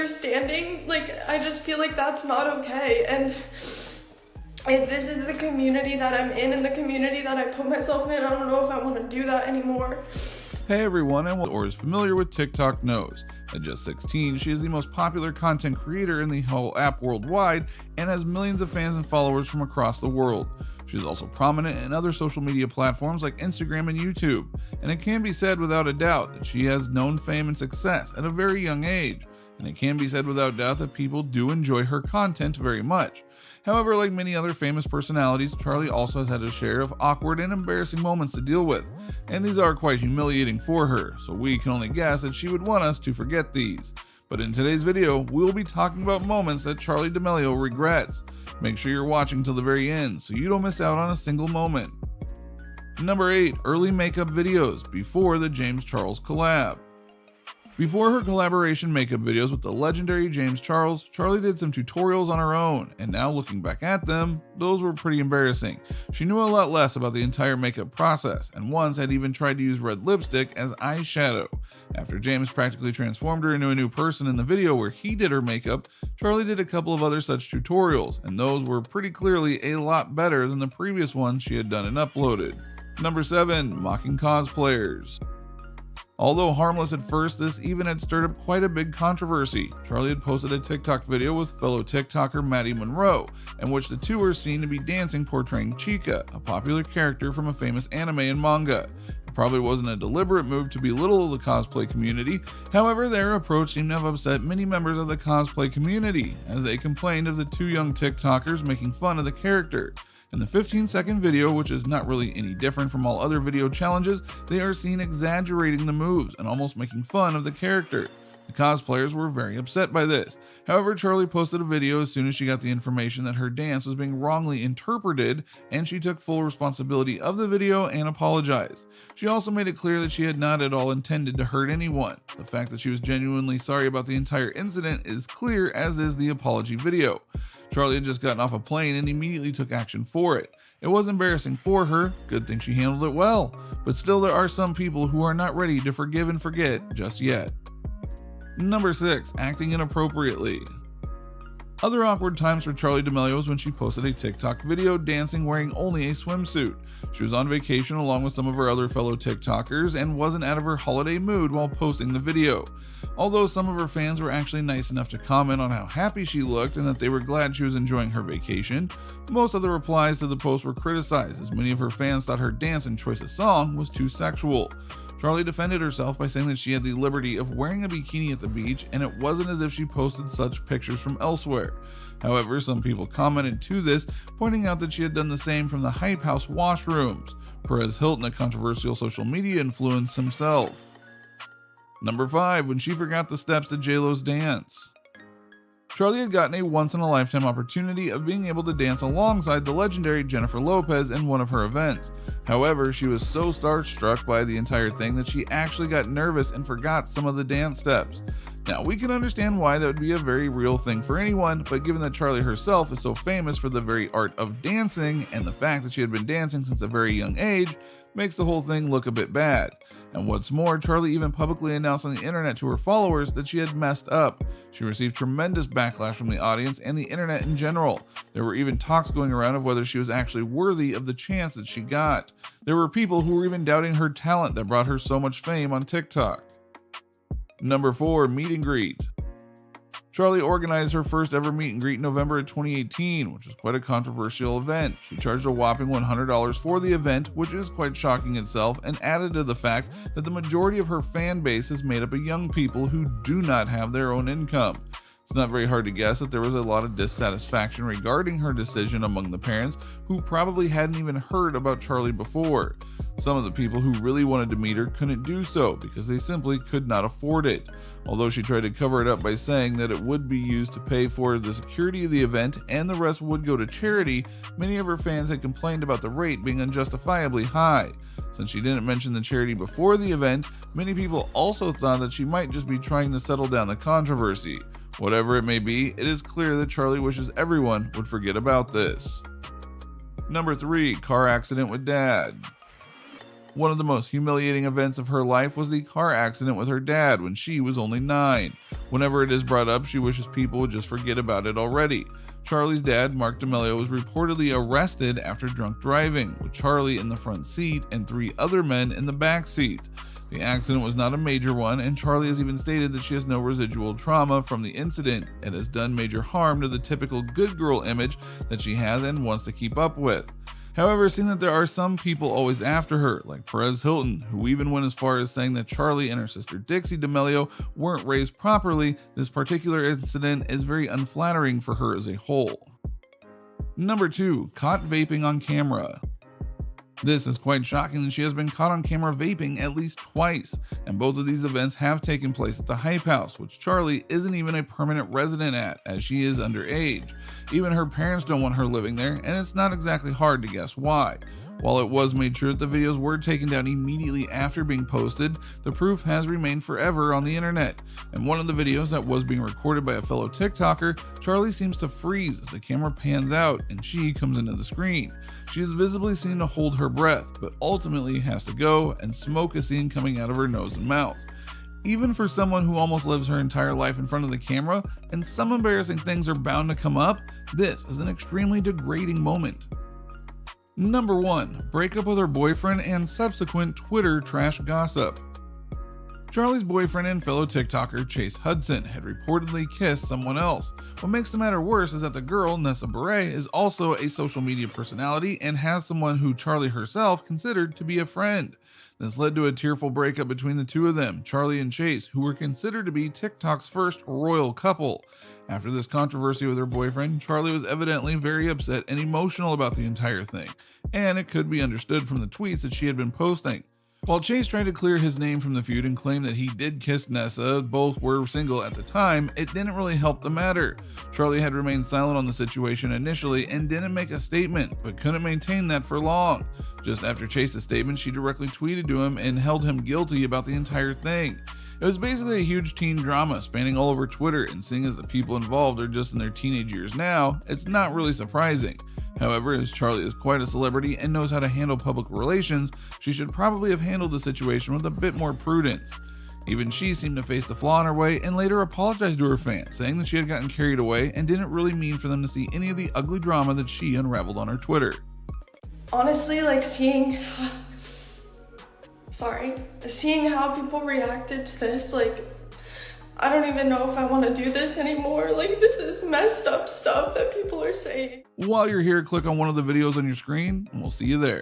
understanding. Like, I just feel like that's not okay. And if this is the community that I'm in and the community that I put myself in, I don't know if I want to do that anymore. Hey everyone, and or is familiar with TikTok knows. At just 16, she is the most popular content creator in the whole app worldwide and has millions of fans and followers from across the world. She is also prominent in other social media platforms like Instagram and YouTube, and it can be said without a doubt that she has known fame and success at a very young age, and it can be said without doubt that people do enjoy her content very much. However, like many other famous personalities, Charli also has had a share of awkward and embarrassing moments to deal with, and these are quite humiliating for her, so we can only guess that she would want us to forget these. But in today's video, we will be talking about moments that Charli D'Amelio regrets. Make sure you're watching till the very end so you don't miss out on a single moment. Number 8. Early makeup videos before the James Charles collab. Before her collaboration makeup videos with the legendary James Charles, Charli did some tutorials on her own, and now looking back at them, those were pretty embarrassing. She knew a lot less about the entire makeup process, and once had even tried to use red lipstick as eyeshadow. After James practically transformed her into a new person in the video where he did her makeup, Charli did a couple of other such tutorials, and those were pretty clearly a lot better than the previous ones she had done and uploaded. Number 7. Mocking cosplayers. Although harmless at first, this even had stirred up quite a big controversy. Charli had posted a TikTok video with fellow TikToker Maddie Monroe, in which the two were seen to be dancing portraying Chica, a popular character from a famous anime and manga. It probably wasn't a deliberate move to belittle the cosplay community, however their approach seemed to have upset many members of the cosplay community, as they complained of the two young TikTokers making fun of the character. In the 15-second video, which is not really any different from all other video challenges, they are seen exaggerating the moves and almost making fun of the character. The cosplayers were very upset by this. However, Charli posted a video as soon as she got the information that her dance was being wrongly interpreted, and she took full responsibility of the video and apologized. She also made it clear that she had not at all intended to hurt anyone. The fact that she was genuinely sorry about the entire incident is clear, as is the apology video. Charli had just gotten off a plane and immediately took action for it. It was embarrassing for her, good thing she handled it well, but still there are some people who are not ready to forgive and forget just yet. Number 6. Acting inappropriately. Other awkward times for Charli D'Amelio was when she posted a TikTok video dancing wearing only a swimsuit. She was on vacation along with some of her other fellow TikTokers and wasn't out of her holiday mood while posting the video. Although some of her fans were actually nice enough to comment on how happy she looked and that they were glad she was enjoying her vacation, most of the replies to the post were criticized, as many of her fans thought her dance and choice of song was too sexual. Charli defended herself by saying that she had the liberty of wearing a bikini at the beach and it wasn't as if she posted such pictures from elsewhere. However, some people commented to this, pointing out that she had done the same from the Hype House washrooms. Perez Hilton, a controversial social media influence himself. Number 5. When she forgot the steps to J-Lo's dance. Charli had gotten a once-in-a-lifetime opportunity of being able to dance alongside the legendary Jennifer Lopez in one of her events. However, she was so starstruck by the entire thing that she actually got nervous and forgot some of the dance steps. Now, we can understand why that would be a very real thing for anyone, but given that Charli herself is so famous for the very art of dancing, and the fact that she had been dancing since a very young age, makes the whole thing look a bit bad. And what's more, Charli even publicly announced on the internet to her followers that she had messed up. She received tremendous backlash from the audience and the internet in general. There were even talks going around of whether she was actually worthy of the chance that she got. There were people who were even doubting her talent that brought her so much fame on TikTok. Number 4. Meet and greet. Charli organized her first ever meet and greet in November of 2018, which was quite a controversial event. She charged a whopping $100 for the event, which is quite shocking itself, and added to the fact that the majority of her fan base is made up of young people who do not have their own income. It's not very hard to guess that there was a lot of dissatisfaction regarding her decision among the parents who probably hadn't even heard about Charli before. Some of the people who really wanted to meet her couldn't do so because they simply could not afford it. Although she tried to cover it up by saying that it would be used to pay for the security of the event and the rest would go to charity, many of her fans had complained about the rate being unjustifiably high. Since she didn't mention the charity before the event, many people also thought that she might just be trying to settle down the controversy. Whatever it may be, it is clear that Charli wishes everyone would forget about this. Number 3. Car accident with dad. One of the most humiliating events of her life was the car accident with her dad when she was only 9. Whenever it is brought up, she wishes people would just forget about it already. Charli's dad, Mark D'Amelio, was reportedly arrested after drunk driving, with Charli in the front seat and 3 other men in the back seat. The accident was not a major one, and Charli has even stated that she has no residual trauma from the incident and has done major harm to the typical good girl image that she has and wants to keep up with. However, seeing that there are some people always after her, like Perez Hilton, who even went as far as saying that Charli and her sister Dixie D'Amelio weren't raised properly, this particular incident is very unflattering for her as a whole. Number 2. Caught vaping on camera. This is quite shocking that she has been caught on camera vaping at least twice, and both of these events have taken place at the Hype House, which Charli isn't even a permanent resident at, as she is underage. Even her parents don't want her living there, and it's not exactly hard to guess why. While it was made sure that the videos were taken down immediately after being posted, the proof has remained forever on the internet. In one of the videos that was being recorded by a fellow TikToker, Charli seems to freeze as the camera pans out and she comes into the screen. She is visibly seen to hold her breath, but ultimately has to go, and smoke is seen coming out of her nose and mouth. Even for someone who almost lives her entire life in front of the camera, and some embarrassing things are bound to come up, this is an extremely degrading moment. Number 1. Breakup with her boyfriend and subsequent Twitter trash gossip. Charli's boyfriend and fellow TikToker Chase Hudson had reportedly kissed someone else. What makes the matter worse is that the girl, Nessa Beret, is also a social media personality and has someone who Charli herself considered to be a friend. This led to a tearful breakup between the two of them, Charli and Chase, who were considered to be TikTok's first royal couple. After this controversy with her boyfriend, Charli was evidently very upset and emotional about the entire thing, and it could be understood from the tweets that she had been posting. While Chase tried to clear his name from the feud and claim that he did kiss Nessa, both were single at the time, it didn't really help the matter. Charli had remained silent on the situation initially and didn't make a statement, but couldn't maintain that for long. Just after Chase's statement, she directly tweeted to him and held him guilty about the entire thing. It was basically a huge teen drama spanning all over Twitter, and seeing as the people involved are just in their teenage years now, it's not really surprising. However, as Charli is quite a celebrity and knows how to handle public relations, she should probably have handled the situation with a bit more prudence. Even she seemed to face the flaw in her way and later apologized to her fans, saying that she had gotten carried away and didn't really mean for them to see any of the ugly drama that she unraveled on her Twitter. Honestly, like seeing how people reacted to this, like, I don't even know if I want to do this anymore. Like, this is messed up stuff that people are saying. While you're here, click on one of the videos on your screen and we'll see you there.